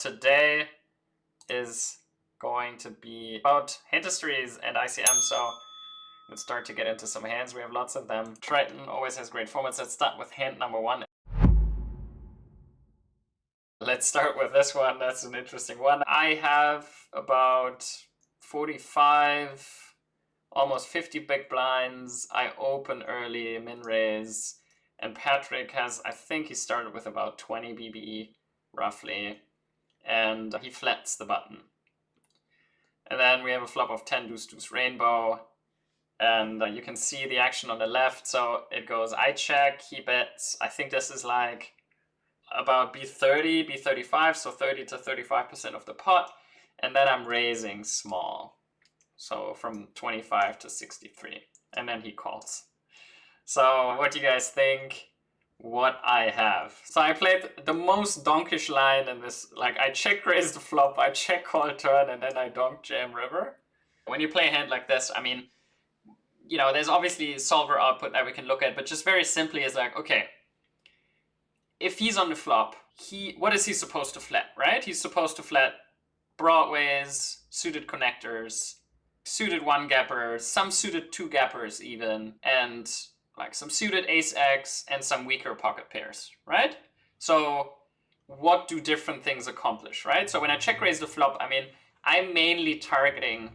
Today is going to be about hand histories and ICM, so let's start to get into some hands. We have lots of them. Triton always has great formats. Let's start with hand number one. Let's start with this one. That's an interesting one. I have about 45, almost 50 big blinds. I open early, min raise, and Patrick has, I think he started with about 20 BBE roughly, and he flats the button. And then we have a flop of 10 deuce deuce rainbow, and you can see the action on the left. So it goes I check, he bets. I think this is like about B30, B35, so 30 to 35% of the pot. And then I'm raising small, so from 25 to 63, and then he calls. So what do you guys think? What I have. So I played the most donkish line in this, like I check raise the flop, I check call turn, and then I donk jam river. When you play a hand like this, I mean, you know, there's obviously solver output that we can look at, but just very simply is like, okay, if he's on the flop, what is he supposed to flat, right? He's supposed to flat broadways, suited connectors, suited one gappers, some suited two gappers even, and like some suited ace X and some weaker pocket pairs, right? So what do different things accomplish, right? So when I check raise the flop, I mean, I'm mainly targeting,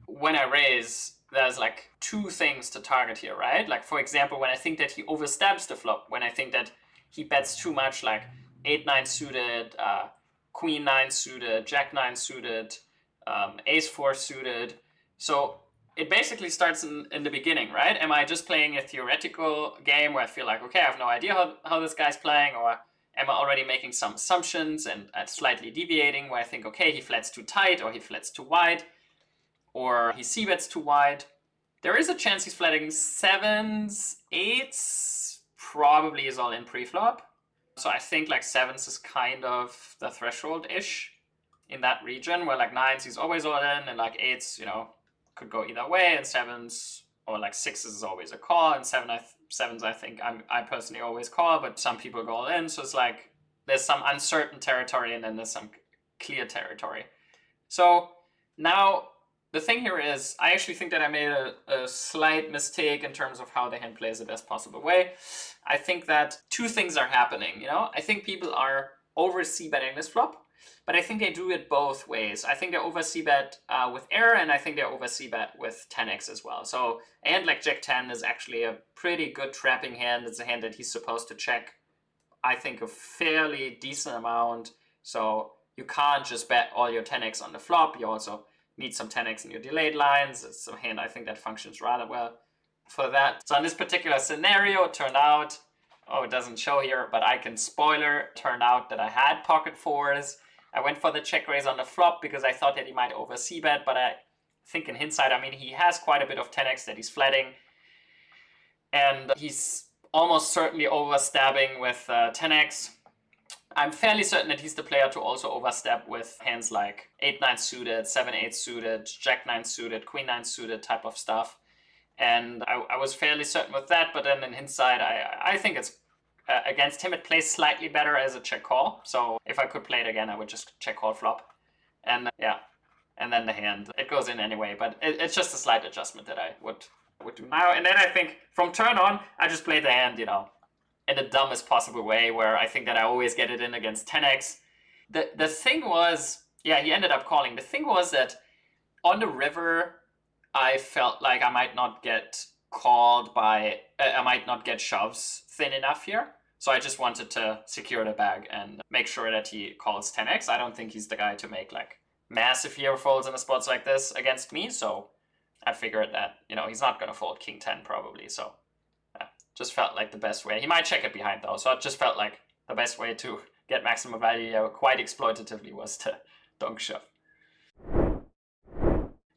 when I raise, there's like two things to target here, right? Like for example, when I think that he overstabs the flop, when I think that he bets too much, like 8-9 suited, Queen 9 suited, Jack 9 suited, Ace 4 suited. So it basically starts in the beginning, right? Am I just playing a theoretical game where I feel like, okay, I have no idea how this guy's playing, or am I already making some assumptions and slightly deviating where I think, okay, he flats too tight, or he flats too wide, or he c-bets too wide? There is a chance he's flatting 7s, 8s, probably is all in pre-flop. So I think like 7s is kind of the threshold-ish in that region, where like 9s he's always all in, and like 8s, you know, could go either way, and 7s or like 6s is always a call, and 7s I think I personally always call, but some people go all in. So it's like there's some uncertain territory and then there's some clear territory. So now the thing here is, I actually think that I made a slight mistake in terms of how the hand plays the best possible way. I think that two things are happening, you know? I think people are over c-betting this flop, but I think they do it both ways. I think they over c-bet with error, and I think they over c-bet with 10x as well. So a hand like Jack 10 is actually a pretty good trapping hand. It's a hand that he's supposed to check, I think, a fairly decent amount. So you can't just bet all your 10x on the flop. You also need some 10x in your delayed lines. It's a hand I think that functions rather well for that. So in this particular scenario, it turned out, oh, it doesn't show here, but I can spoiler, it turned out that I had pocket fours. I went for the check raise on the flop because I thought that he might over c-bet, but I think in hindsight, I mean, he has quite a bit of 10x that he's flatting, and he's almost certainly overstabbing with 10x. I'm fairly certain that he's the player to also overstep with hands like 8-9 suited, 7-8 suited, Jack 9 suited, Queen 9 suited type of stuff. And I was fairly certain with that, but then in hindsight, I think it's against him, it plays slightly better as a check call. So if I could play it again, I would just check call flop. And yeah, and then the hand, it goes in anyway, but it's just a slight adjustment that I would do now. And then I think from turn on, I just play the hand, you know, in the dumbest possible way, where I think that I always get it in against 10x. The thing was, yeah, he ended up calling. The thing was that on the river, I felt like I might not get called by, I might not get shoves thin enough here. So I just wanted to secure the bag and make sure that he calls 10x. I don't think he's the guy to make like massive hero folds in the spots like this against me. So I figured that, you know, he's not going to fold king 10 probably. So just felt like the best way. He might check it behind though. So it just felt like the best way to get maximum value quite exploitatively was to donk shove.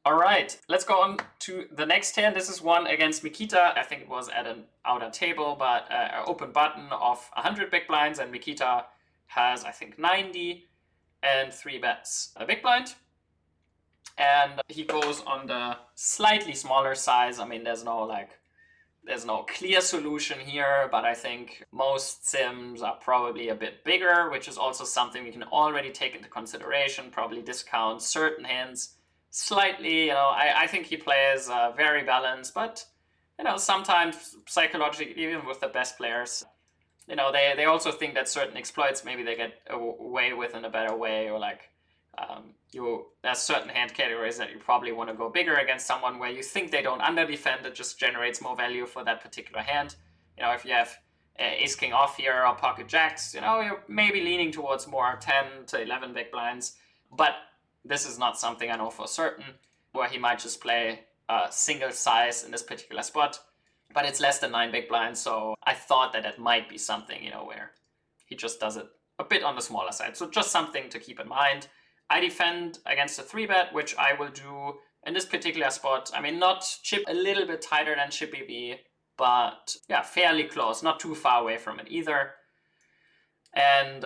All right, let's go on to the next hand. This is one against Mikita. I think it was at an outer table, but an open button of 100 big blinds, and Mikita has, I think, 90 and 3 bets a big blind. And he goes on the slightly smaller size. I mean, there's no like there's no clear solution here, but I think most sims are probably a bit bigger, which is also something we can already take into consideration, probably discount certain hands slightly. I think he plays very balanced, but sometimes psychologically, even with the best players, they also think that certain exploits maybe they get away with in a better way, or like there's certain hand categories that you probably want to go bigger against someone where you think they don't under defend. It just generates more value for that particular hand. If you have ace king off here or pocket jacks, you're maybe leaning towards more 10 to 11 big blinds. But this is not something I know for certain, where he might just play a single size in this particular spot. But it's less than 9 big blinds, so I thought that might be something, where he just does it a bit on the smaller side. So just something to keep in mind. I defend against a 3-bet, which I will do in this particular spot. I mean, not chip a little bit tighter than chip BB, but yeah, fairly close, not too far away from it either. And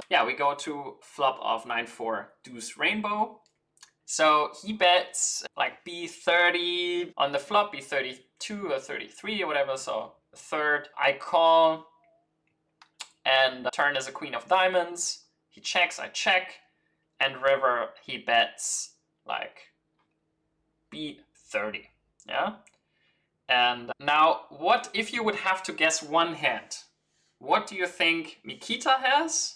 yeah, we go to flop of 9-4 deuce rainbow. So he bets like B30 on the flop, B32 or 33 or whatever, so the third. I call, and turn is a queen of diamonds. He checks, I check, and river he bets like B30, yeah? And now, what if you would have to guess one hand? What do you think Mikita has?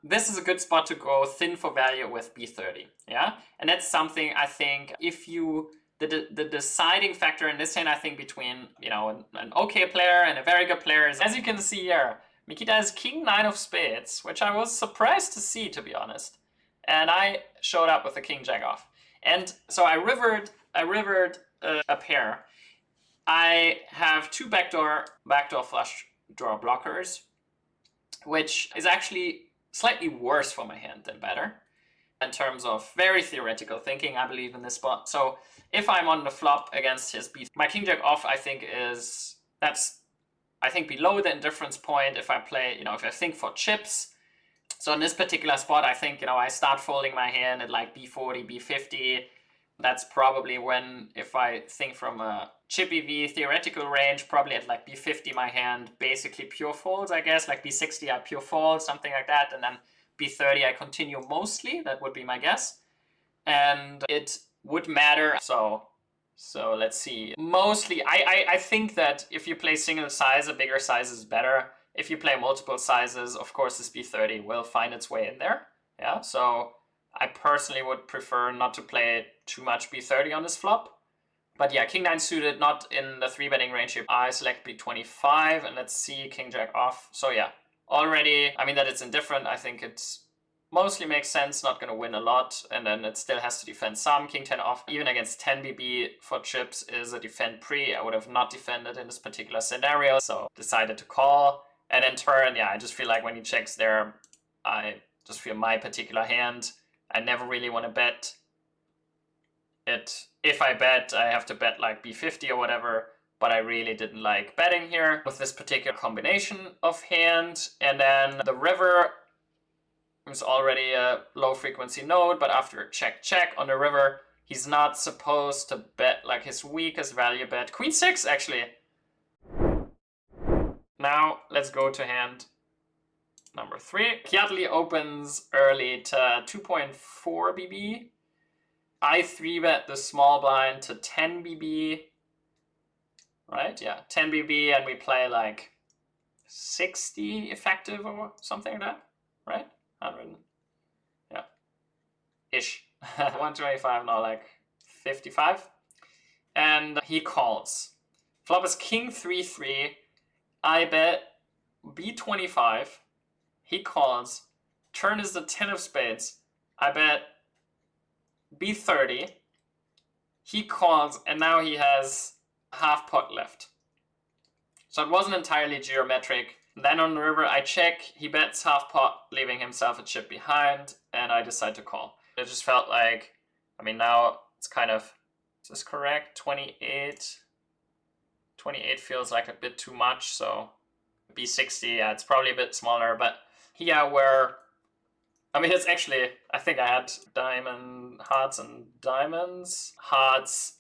This is a good spot to go thin for value with B30, yeah? And that's something I think if you, the deciding factor in this hand, I think between, an okay player and a very good player is, as you can see here, Mikita has king 9 of spades, which I was surprised to see, to be honest. And I showed up with a king jack off. And so I rivered a pair. I have 2 backdoor flush draw blockers, which is actually slightly worse for my hand than better in terms of very theoretical thinking, I believe, in this spot. So if I'm on the flop against his B, my king jack off, I think that's below the indifference point if I play, if I think for chips. So in this particular spot, I think, I start folding my hand at like B40, B50. That's probably when, if I think from a chip EV theoretical range, probably at like B50 my hand basically pure folds, I guess. Like B60 I pure fold, something like that. And then B30 I continue mostly. That would be my guess. And it would matter. So let's see. Mostly, I think that if you play single size, a bigger size is better. If you play multiple sizes, of course, this B30 will find its way in there. Yeah, so I personally would prefer not to play too much B30 on this flop. But yeah, king 9 suited, not in the 3-betting range here. I select B25, and let's see, king jack off. So yeah, already, I mean that it's indifferent. I think it's mostly makes sense, not going to win a lot, and then it still has to defend some. King 10 off, even against 10 BB for chips, is a defend pre. I would have not defended in this particular scenario, so decided to call. And then turn, yeah, I just feel like when he checks there, I just feel my particular hand, I never really want to bet it. If I bet, I have to bet like B50 or whatever, but I really didn't like betting here with this particular combination of hand. And then the river is already a low frequency node, but after check on the river, he's not supposed to bet like his weakest value bet. Queen 6, actually. Now let's go to hand number 3. Kiatli opens early to 2.4 BB. I 3-bet the small blind to 10 BB. Right? Yeah, 10 BB, and we play like 60 effective or something like that. Right? 100. Yeah. Ish. 125, no, like 55. And he calls. Flop is king 3-3. I bet B25. He calls. Turn is the 10 of spades. I bet B30. He calls, and now he has half pot left. So it wasn't entirely geometric. Then on the river, I check. He bets half pot, leaving himself a chip behind, and I decide to call. It just felt like, I mean, now it's kind of, is this correct? 28. 28 feels like a bit too much, so B60, yeah, it's probably a bit smaller, but here where, I mean, it's actually, I think I had diamond, hearts and diamonds. Hearts,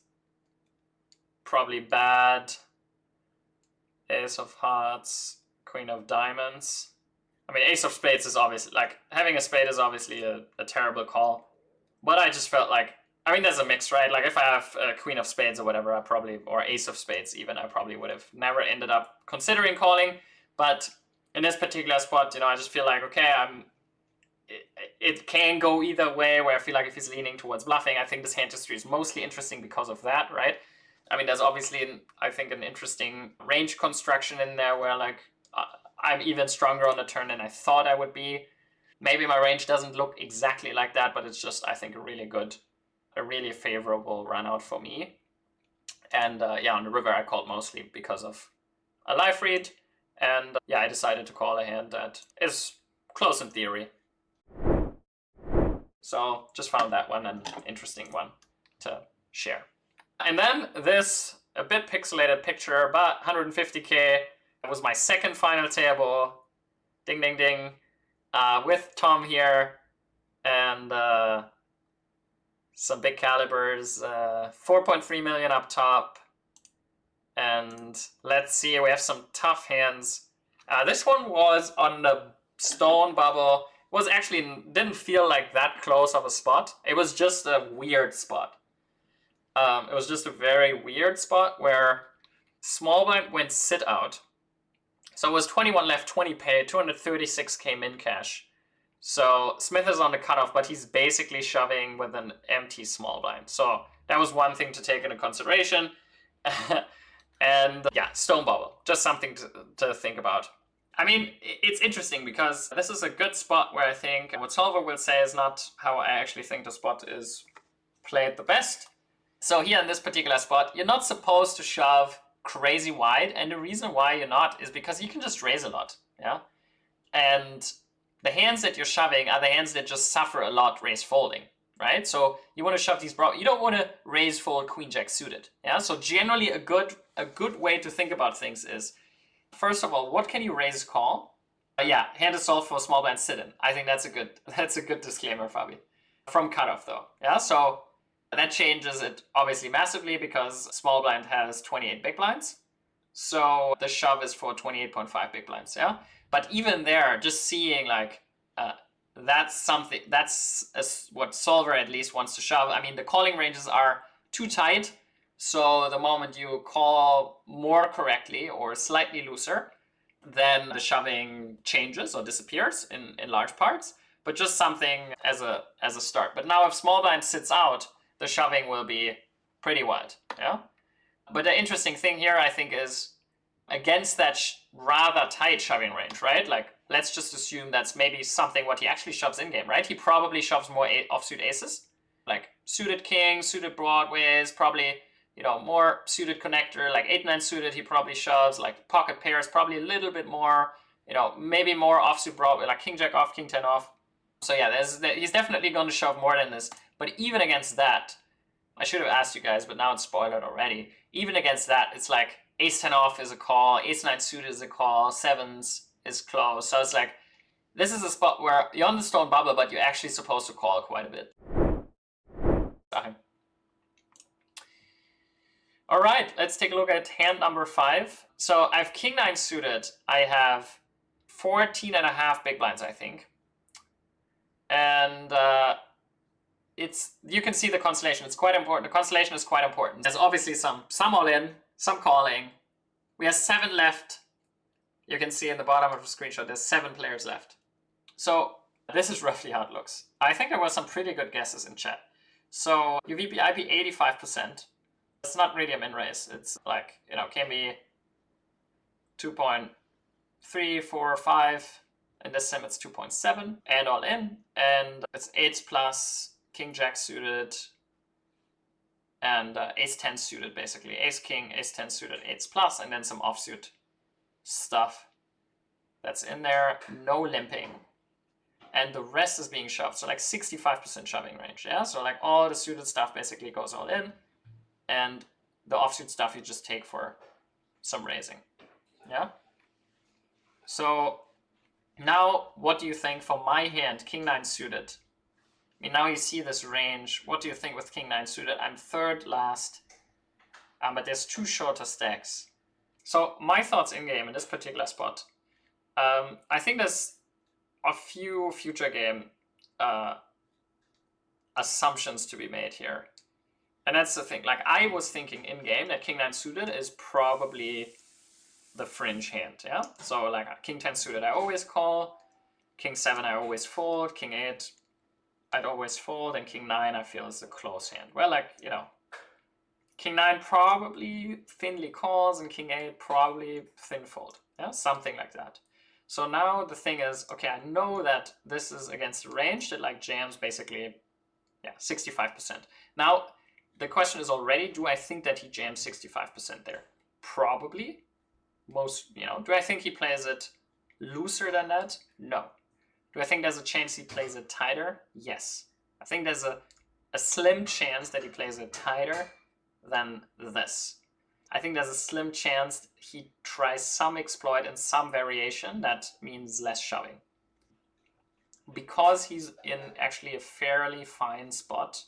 probably bad. Ace of hearts, queen of diamonds. I mean, ace of spades is obviously, like, having a spade is obviously a terrible call. But I just felt like, I mean, there's a mix, right? Like, if I have a queen of spades or whatever, I probably, or ace of spades even, I probably would have never ended up considering calling. But in this particular spot, you know, I just feel like, okay, it can go either way, where I feel like if he's leaning towards bluffing, I think this hand history is mostly interesting because of that, right? I mean, there's obviously, I think, an interesting range construction in there where, like, I'm even stronger on the turn than I thought I would be. Maybe my range doesn't look exactly like that, but it's just, I think, a really favorable run out for me. And yeah, on the river I called mostly because of a live read. And yeah, I decided to call a hand that is close in theory. So just found that one an interesting one to share. And then this a bit pixelated picture, but 150k. It was my second final table. Ding, ding, ding. With Tom here and some big calibers. 4.3 million up top. And let's see, we have some tough hands. This one was on the stone bubble. Was actually didn't feel like that close of a spot. It was just a weird spot. It was just a very weird spot where small blind went sit out. So it was 21 left, 20 paid, 236k min cash. So Smith is on the cutoff, but he's basically shoving with an empty small blind. So that was one thing to take into consideration. And yeah, stone bubble, just something to think about. I mean, it's interesting because this is a good spot where I think what Solver will say is not how I actually think the spot is played the best. So here in this particular spot, you're not supposed to shove crazy wide, and the reason why you're not is because you can just raise a lot, yeah? And the hands that you're shoving are the hands that just suffer a lot raise folding, right? So you want to shove these you don't want to raise fold queen jack suited, yeah? So generally a good way to think about things is, first of all, what can you raise call? Yeah, hand is solved for small blind sit in. I think that's a good disclaimer, Fabi. From cutoff though, yeah? So that changes it obviously massively because small blind has 28 big blinds. So the shove is for 28.5 big blinds, yeah? But even there, just seeing like, that's something, that's what Solver at least wants to shove. I mean, the calling ranges are too tight. So the moment you call more correctly or slightly looser, then the shoving changes or disappears in large parts, but just something as a start. But now if small blind sits out, the shoving will be pretty wild, yeah? But the interesting thing here, I think, is against that rather tight shoving range, right? Like, let's just assume that's maybe something what he actually shoves in-game, right? He probably shoves more offsuit aces, like suited king, suited broadways, probably, you know, more suited connector, like 8-9 suited he probably shoves, like pocket pairs, probably a little bit more, you know, maybe more offsuit broadway, like king jack off, king 10 off. So yeah, he's definitely going to shove more than this. But even against that, I should have asked you guys, but now it's spoiled already. Even against that, it's like ace 10 off is a call, ace 9 suited is a call, sevens is close. So it's like, this is a spot where you're on the stone bubble, but you're actually supposed to call quite a bit. Okay. All right, let's take a look at hand number 5. So I have king 9 suited. I have 14.5 big blinds, I think. And you can see the constellation. It's quite important. The constellation is quite important. There's obviously some all in, some calling. We have 7 left. You can see in the bottom of the screenshot, there's 7 players left. So this is roughly how it looks. I think there were some pretty good guesses in chat. So UVP IP 85%. It's not really a min raise. It's like, you know, can be 2.3, 4, 5. In this sim, it's 2.7 and all in. And it's 8 plus, king jack suited, and ace 10 suited, basically. Ace king, ace 10 suited, 8s plus, and then some offsuit stuff that's in there. No limping. And the rest is being shoved. So like 65% shoving range, yeah? So like all the suited stuff basically goes all in. And the offsuit stuff you just take for some raising, yeah? So now what do you think for my hand, king 9 suited? I mean, now you see this range. What do you think with king 9 suited? I'm third last, but there's 2 shorter stacks. So my thoughts in game in this particular spot. I think there's a few future game assumptions to be made here. And that's the thing. Like, I was thinking in game that King 9 suited is probably the fringe hand, yeah? So like King 10 suited I always call, King 7 I always fold, King 8 I'd always fold, and King 9 I feel is a close hand. Well, like, you know, King 9 probably thinly calls and King 8 probably thin fold, yeah? Something like that. So now the thing is, okay, I know that this is against a range that like jams basically, yeah, 65%. Now, the question is already, do I think that he jams 65% there? Probably. Most, you know, do I think he plays it looser than that? No. Do I think there's a chance he plays it tighter? Yes. I think there's a slim chance that he plays it tighter than this. I think there's a slim chance he tries some exploit and some variation that means less shoving. Because he's in actually a fairly fine spot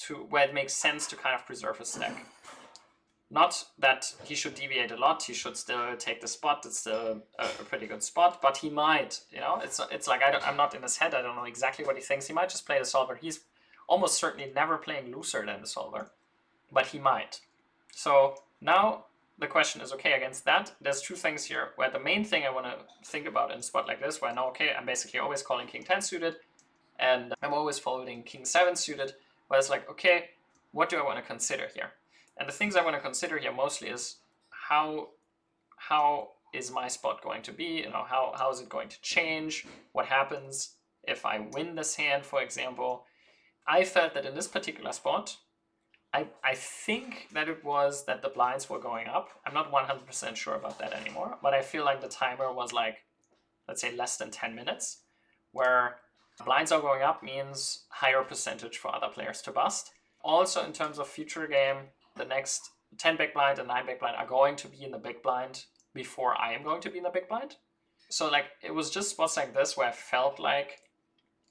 to where it makes sense to kind of preserve his stack. Not that he should deviate a lot, he should still take the spot, it's still a pretty good spot, but he might, you know, it's like I'm not in his head, I don't know exactly what he thinks, he might just play the solver. He's almost certainly never playing looser than the solver, but he might. So now the question is, okay, against that, there's two things here, where the main thing I want to think about in a spot like this, where I know, okay, I'm basically always calling King 10 suited, and I'm always folding King 7 suited, where it's like, okay, what do I want to consider here? And the things I want to consider here mostly is how is my spot going to be? You know, how is it going to change? What happens if I win this hand, for example? I felt that in this particular spot, I think that it was that the blinds were going up. I'm not 100% sure about that anymore, but I feel like the timer was like, let's say less than 10 minutes, where blinds are going up means higher percentage for other players to bust. Also, in terms of future game, the next 10 big blind and 9 big blind are going to be in the big blind before I am going to be in the big blind. So like, it was just spots like this where I felt like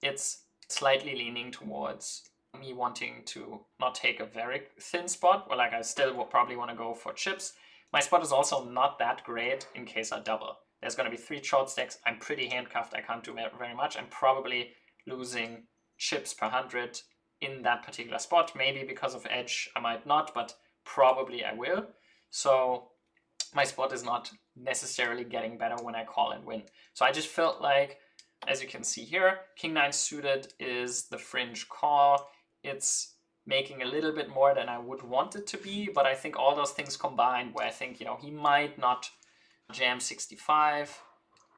it's slightly leaning towards me wanting to not take a very thin spot, or like I still will probably want to go for chips. My spot is also not that great in case I double. There's going to be 3 short stacks. I'm pretty handcuffed. I can't do very much. I'm probably losing chips per 100 in that particular spot. Maybe because of edge, I might not, but probably I will. So my spot is not necessarily getting better when I call and win. So I just felt like, as you can see here, King 9 suited is the fringe call. It's making a little bit more than I would want it to be, but I think all those things combined, where I think, you know, he might not jam 65,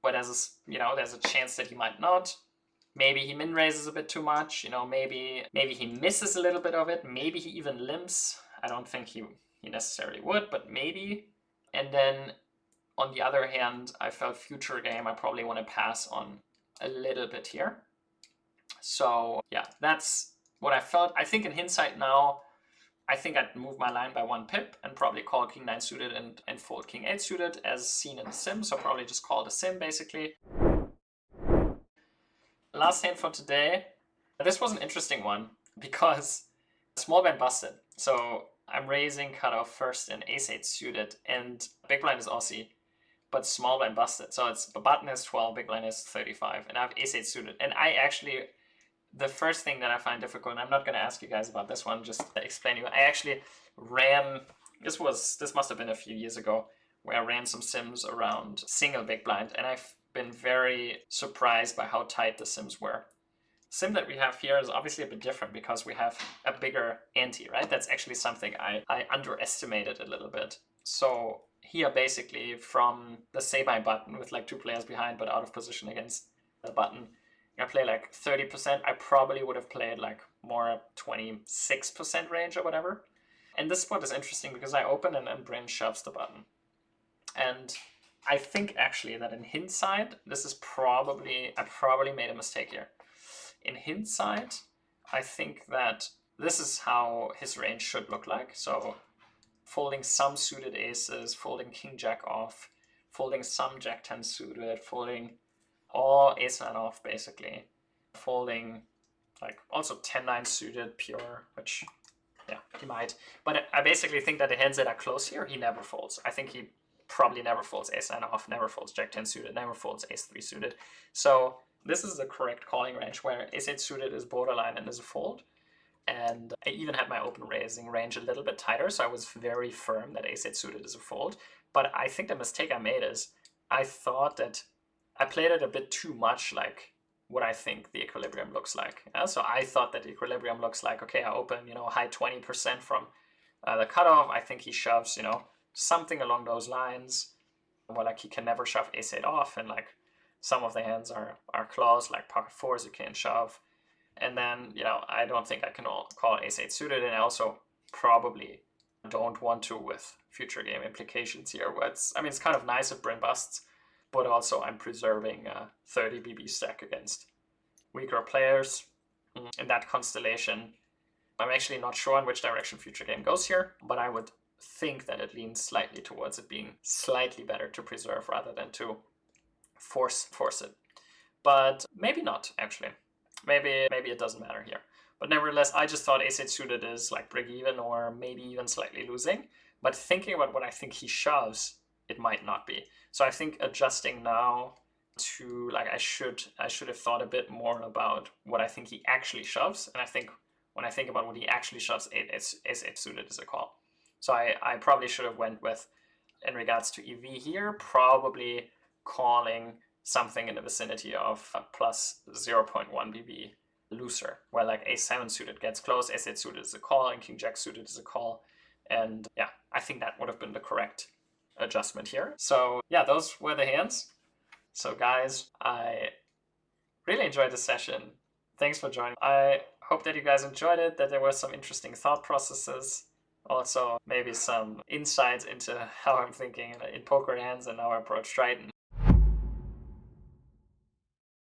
but there's a chance that he might not. Maybe he min raises a bit too much, you know, maybe he misses a little bit of it, maybe he even limps. I don't think he necessarily would, but maybe. And then on the other hand, I felt future game, I probably want to pass on a little bit here. So yeah, that's what I felt. I think in hindsight now, I think I'd move my line by 1 pip and probably call King 9 suited and fold King 8 suited as seen in the sim. So probably just call the sim basically. Last hand for today. This was an interesting one because small blind busted. So I'm raising cutoff first in ace 8 suited, and big blind is Aussie, but small blind busted. So it's the button is 12, big blind is 35, and I have ace 8 suited. And I actually, the first thing that I find difficult, and I'm not going to ask you guys about this one, just to explain to you, I actually ran, this must have been a few years ago, where I ran some sims around single big blind, and I've been very surprised by how tight the sims were. Sim that we have here is obviously a bit different because we have a bigger ante, right? That's actually something I underestimated a little bit. So here basically from the say-by button with like 2 players behind but out of position against the button, I play like 30%. I probably would have played like more 26% range or whatever. And this spot is interesting because I open and then Bryn shoves the button. And I think actually that in hindsight, I probably made a mistake here. In hindsight, I think that this is how his range should look like. So folding some suited aces, folding king jack off, folding some jack 10 suited, folding all ace 9 off basically, folding like also 10-9 suited pure, which Yeah, he might. But I basically think that the hands that are close here, he never folds. I think he probably never folds ace-9 off, never folds jack-10 suited, never folds ace-3 suited. So this is the correct calling range where ace-8 suited is borderline and is a fold. And I even had my open raising range a little bit tighter, so I was very firm that ace-8 suited is a fold. But I think the mistake I made is I thought that I played it a bit too much like what I think the equilibrium looks like. So I thought that the equilibrium looks like, okay, I open, high 20% from the cutoff. I think he shoves, something along those lines. Well, like he can never shove ace-8 off, and like some of the hands are close, like pocket fours you can't shove. And then, I don't think I can call ace-8 suited, and I also probably don't want to with future game implications here. It's kind of nice if Bryn busts, but also I'm preserving a 30 BB stack against weaker players. In that constellation, I'm actually not sure in which direction future game goes here, but I would think that it leans slightly towards it being slightly better to preserve rather than to force it. But maybe not, actually. Maybe it doesn't matter here. But nevertheless, I just thought ace-8 suited is like break even or maybe even slightly losing. But thinking about what I think he shoves, it might not be. So I think adjusting now to like I should have thought a bit more about what I think he actually shoves. And I think when I think about what he actually shoves, ace-8 suited is a call. So I probably should have went with, in regards to EV here, probably calling something in the vicinity of plus 0.1 BB looser, where like ace-7 suited gets close, ace-8 suited is a call, and king-jack suited is a call. And yeah, I think that would have been the correct adjustment here. So yeah, those were the hands. So guys, I really enjoyed the session. Thanks for joining. I hope that you guys enjoyed it, that there were some interesting thought processes. Also, maybe some insights into how I'm thinking in poker hands and how I approach Triton.